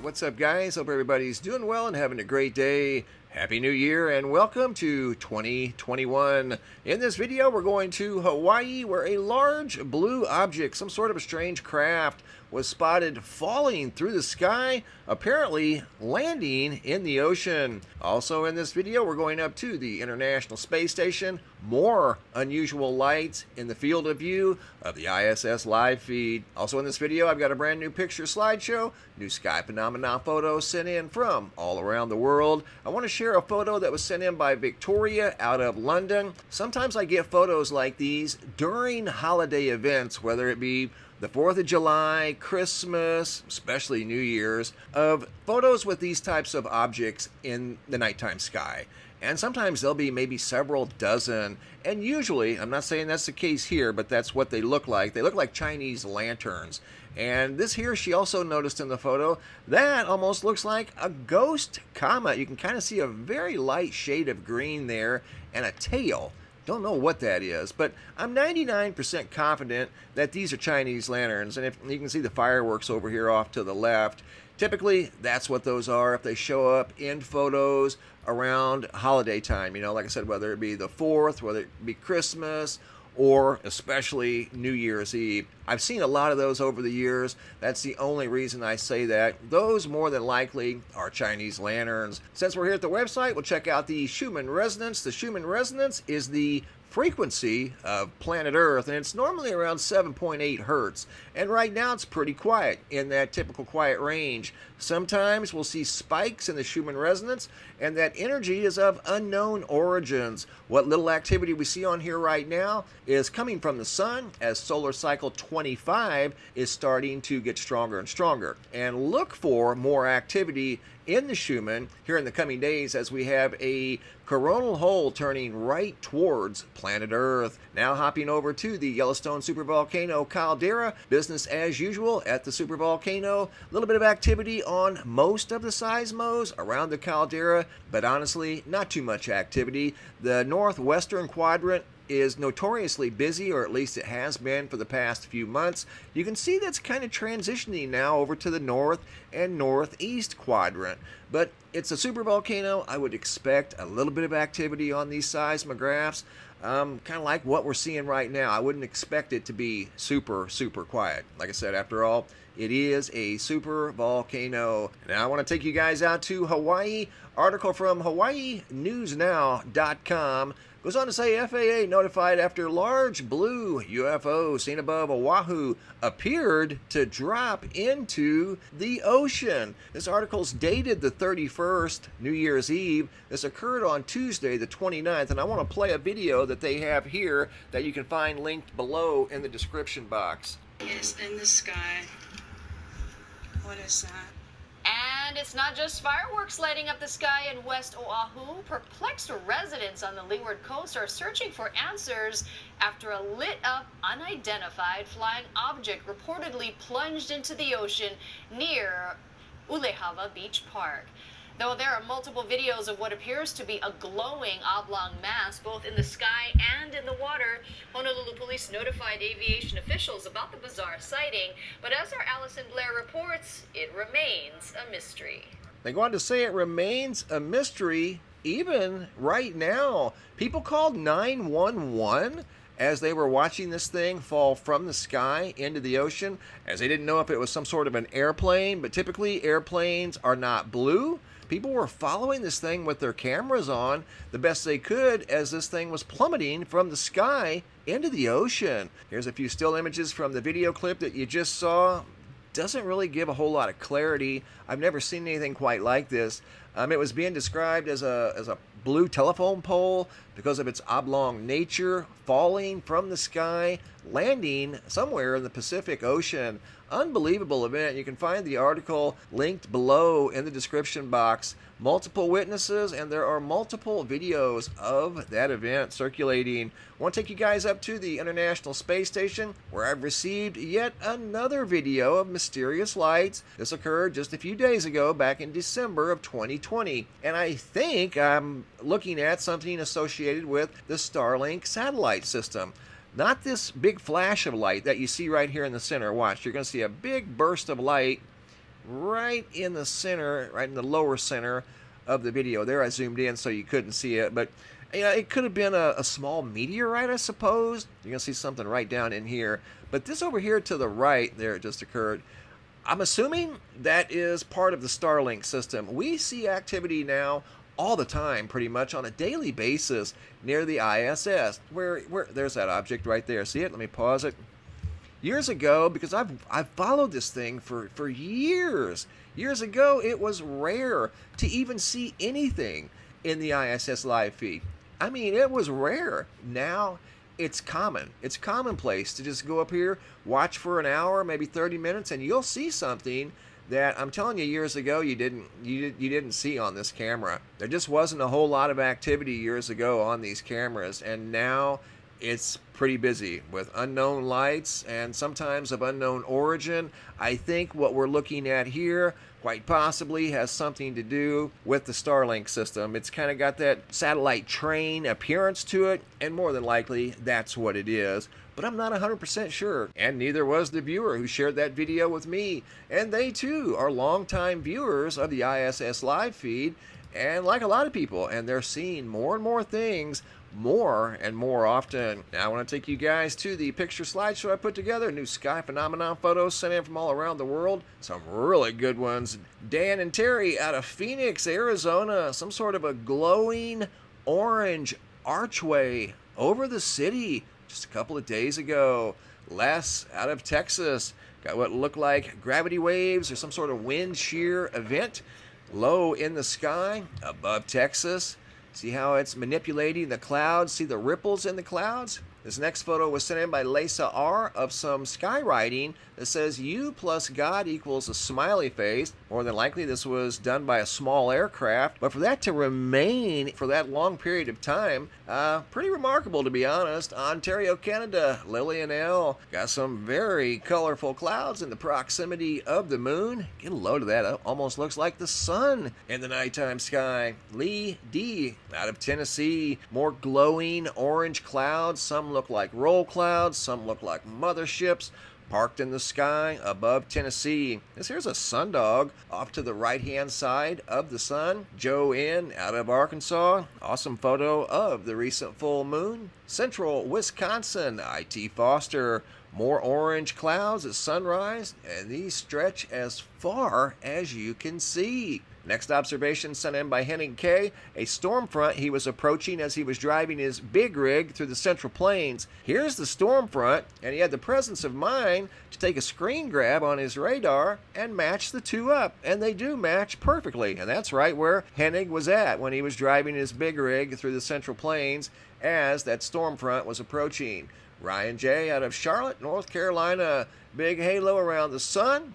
What's up, guys? Hope everybody's doing well and having a great day. Happy New Year and welcome to 2021. In this video, we're going to Hawaii, where a large blue object, some sort of a strange craft, was spotted falling through the sky, apparently landing in the ocean. Also in this video, we're going up to the International Space Station. More unusual lights in the field of view of the ISS live feed. Also in this video, I've got a brand new picture slideshow, new sky phenomena photos sent in from all around the world. I want to share a photo that was sent in by Victoria out of London. Sometimes I get photos like these during holiday events, whether it be the 4th of July, Christmas, especially New Year's, of photos with these types of objects in the nighttime sky. And sometimes there'll be maybe several dozen. And usually, I'm not saying that's the case here, but that's what they look like. They look like Chinese lanterns. And this here, she also noticed in the photo, that almost looks like a ghost comet. You can kind of see a very light shade of green there and a tail. Don't know what that is, but I'm 99% confident that these are Chinese lanterns. And if you can see the fireworks over here off to the left, typically that's what those are if they show up in photos around holiday time. You know, like I said, whether it be the 4th, whether it be Christmas, or especially New Year's Eve. I've seen a lot of those over the years. That's the only reason I say that. Those more than likely are Chinese lanterns. Since we're here at the website, we'll check out the Schumann Resonance. The Schumann Resonance is the frequency of planet Earth, and it's normally around 7.8 hertz. And right now it's pretty quiet, in that typical quiet range. Sometimes we'll see spikes in the Schumann Resonance, and that energy is of unknown origins. What little activity we see on here right now is coming from the sun, as solar cycle 25 is starting to get stronger and stronger. And look for more activity in the Schumann here in the coming days, as we have a coronal hole turning right towards planet Earth. Now hopping over to the Yellowstone supervolcano caldera, business as usual at the supervolcano. A little bit of activity on most of the seismos around the caldera, but honestly, not too much activity. The northwestern quadrant is notoriously busy, or at least it has been for the past few months. You can see that's kind of transitioning now over to the north and northeast quadrant. But it's a supervolcano. I would expect a little bit of activity on these seismographs, kind of like what we're seeing right now. I wouldn't expect it to be super quiet. Like I said, after all, it is a super volcano. Now I want to take you guys out to Hawaii. Article from HawaiiNewsNow.com goes on to say FAA notified after large blue UFO seen above Oahu appeared to drop into the ocean. This article's dated the 31st, New Year's Eve. This occurred on Tuesday, the 29th, and I want to play a video that they have here that you can find linked below in the description box. Is in the sky. What is that? And it's not just fireworks lighting up the sky in West Oahu. Perplexed residents on the Leeward Coast are searching for answers after a lit-up, unidentified flying object reportedly plunged into the ocean near Ulehava Beach Park. Though there are multiple videos of what appears to be a glowing oblong mass both in the sky and in the water, Honolulu police notified aviation officials about the bizarre sighting. But as our Allison Blair reports, it remains a mystery. They go on to say it remains a mystery even right now. People called 911 as they were watching this thing fall from the sky into the ocean, as they didn't know if it was some sort of an airplane, but typically airplanes are not blue. People were following this thing with their cameras on the best they could as this thing was plummeting from the sky into the ocean. Here's a few still images from the video clip that you just saw. Doesn't really give a whole lot of clarity. I've never seen anything quite like this. It was being described as a blue telephone pole because of its oblong nature, falling from the sky, landing somewhere in the Pacific Ocean. Unbelievable event. You can find the article linked below in the description box. Multiple witnesses, and there are multiple videos of that event circulating. I want to take you guys up to the International Space Station, where I've received yet another video of mysterious lights. This occurred just a few days ago, back in December of 2020. And I think I'm looking at something associated with the Starlink satellite system. Not this big flash of light that you see right here in the center. Watch, you're going to see a big burst of light right in the center, right in the lower center of the video. There I zoomed in so you couldn't see it, but it could have been a small meteorite, I suppose. You're going to see something right down in here. But this over here to the right, there it just occurred. I'm assuming that is part of the Starlink system. We see activity now all the time, pretty much on a daily basis near the ISS. Where there's that object right there. See it? Let me pause it. Years ago, because I've followed this thing for years. Years ago, it was rare to even see anything in the ISS live feed. I mean, it was rare. Now it's common. It's commonplace to just go up here, watch for an hour, maybe 30 minutes, and you'll see something that I'm telling you years ago you didn't see on this camera. There just wasn't a whole lot of activity years ago on these cameras, and now it's pretty busy with unknown lights and sometimes of unknown origin. I think what we're looking at here quite possibly has something to do with the Starlink system. It's kind of got that satellite train appearance to it, and more than likely that's what it is. But I'm not 100% sure, and neither was the viewer who shared that video with me. And they too are longtime viewers of the ISS live feed, and like a lot of people, and they're seeing more and more things more and more often. Now I want to take you guys to the picture slideshow I put together. New sky phenomenon photos sent in from all around the world. Some really good ones. Dan and Terry out of Phoenix, Arizona. Some sort of a glowing orange archway over the city just a couple of days ago. Les out of Texas. Got what looked like gravity waves or some sort of wind shear event low in the sky above Texas. See how it's manipulating the clouds? See the ripples in the clouds? This next photo was sent in by Lisa R. of some skywriting that says U plus God equals a smiley face. More than likely this was done by a small aircraft, but for that to remain for that long period of time, pretty remarkable to be honest. Ontario, Canada, Lillian L. Got some very colorful clouds in the proximity of the moon. Get a load of that. It almost looks like the sun in the nighttime sky. Lee D. out of Tennessee. More glowing orange clouds. Some look like roll clouds, some look like motherships parked in the sky above Tennessee. This here's a sundog off to the right hand side of the sun. Joe N. out of Arkansas. Awesome photo of the recent full moon. Central Wisconsin, IT Foster. More orange clouds at sunrise, and these stretch as far as you can see. Next observation sent in by Henning K. A storm front he was approaching as he was driving his big rig through the Central Plains. Here's the storm front, and he had the presence of mind to take a screen grab on his radar and match the two up. And they do match perfectly, and that's right where Henning was at when he was driving his big rig through the Central Plains as that storm front was approaching. Ryan J. out of Charlotte, North Carolina. Big halo around the sun.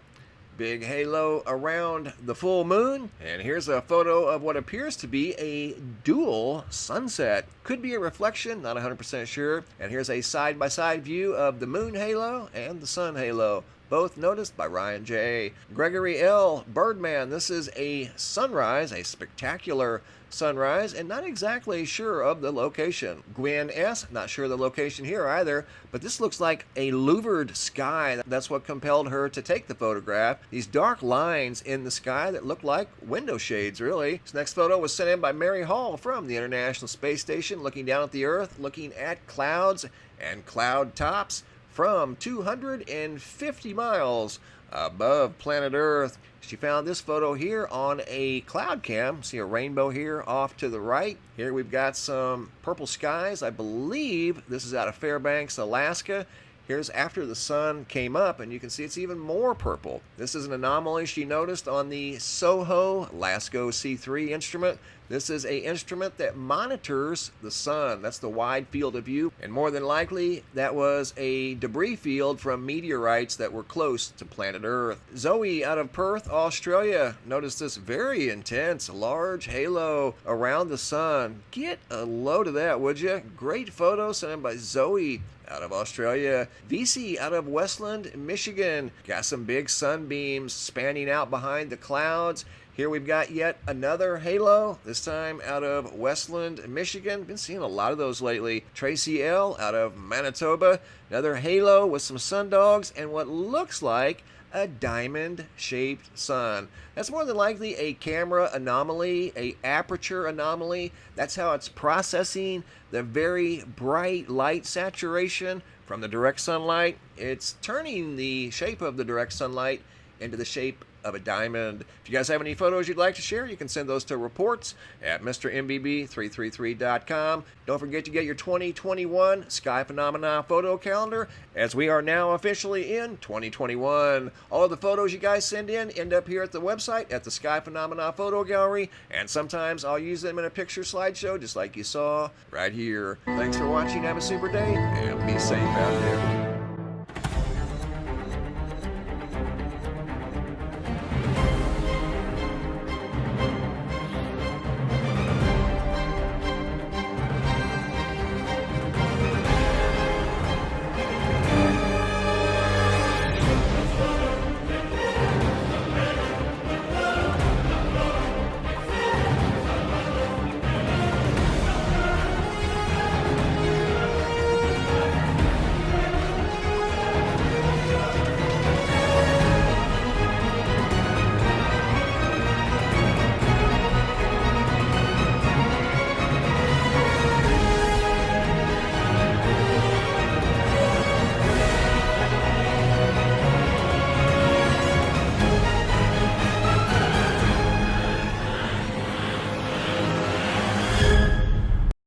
Big halo around the full moon. And here's a photo of what appears to be a dual sunset. Could be a reflection, not 100% sure. And here's a side-by-side view of the moon halo and the sun halo. Both noticed by Ryan J. Gregory L. Birdman. This is a sunrise, a spectacular sunrise, and not exactly sure of the location. Gwen S. Not sure of the location here either, but this looks like a louvered sky. That's what compelled her to take the photograph. These dark lines in the sky that look like window shades, really. This next photo was sent in by Mary Hall from the International Space Station, looking down at the Earth, looking at clouds and cloud tops from 250 miles above planet Earth. She found this photo here on a cloud cam. See a rainbow here off to the right. Here we've got some purple skies. I believe this is out of Fairbanks, Alaska. Here's after the sun came up, and you can see it's even more purple. This is an anomaly she noticed on the SOHO LASCO C3 instrument. This is an instrument that monitors the sun. That's the wide field of view, and more than likely that was a debris field from meteorites that were close to planet Earth. Zoe out of Perth, Australia. Notice this very intense large halo around the sun. Get a load of that, would you? Great photo sent in by Zoe out of Australia. VC out of Westland, Michigan. Got some big sunbeams spanning out behind the clouds. Here we've got yet another halo, this time out of Westland, Michigan. Been seeing a lot of those lately. Tracy L. out of Manitoba. Another halo with some sundogs and what looks like a diamond-shaped sun. That's more than likely a camera anomaly, a aperture anomaly. That's how it's processing the very bright light saturation from the direct sunlight. It's turning the shape of the direct sunlight into the shape of a diamond. If you guys have any photos you'd like to share, you can send those to reports at mrmbb333.com. Don't forget to get your 2021 Sky Phenomena photo calendar, as we are now officially in 2021. All of the photos you guys send in end up here at the website at the Sky Phenomena Photo Gallery, and sometimes I'll use them in a picture slideshow just like you saw right here. Thanks for watching. Have a super day, and be safe out there.